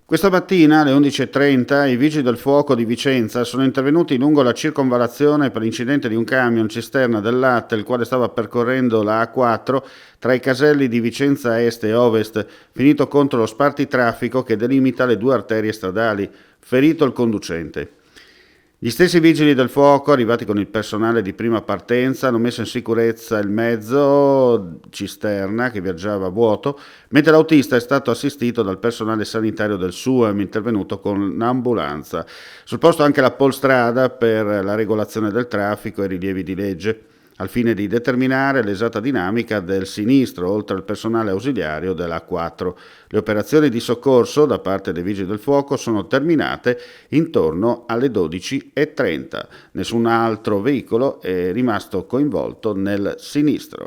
Questa mattina alle 11:30 i vigili del fuoco di Vicenza sono intervenuti lungo la circonvallazione per l'incidente di un camion cisterna del latte il quale stava percorrendo la A4 tra i caselli di Vicenza Est e Ovest, finito contro lo spartitraffico che delimita le due arterie stradali, ferito il conducente. Gli stessi vigili del fuoco, arrivati con il personale di prima partenza, hanno messo in sicurezza il mezzo cisterna che viaggiava a vuoto, mentre l'autista è stato assistito dal personale sanitario del SUEM, intervenuto con un'ambulanza. Sul posto anche la Polstrada per la regolazione del traffico e rilievi di legge, al fine di determinare l'esatta dinamica del sinistro, oltre al personale ausiliario della A4. Le operazioni di soccorso da parte dei vigili del fuoco sono terminate intorno alle 12:30. Nessun altro veicolo è rimasto coinvolto nel sinistro.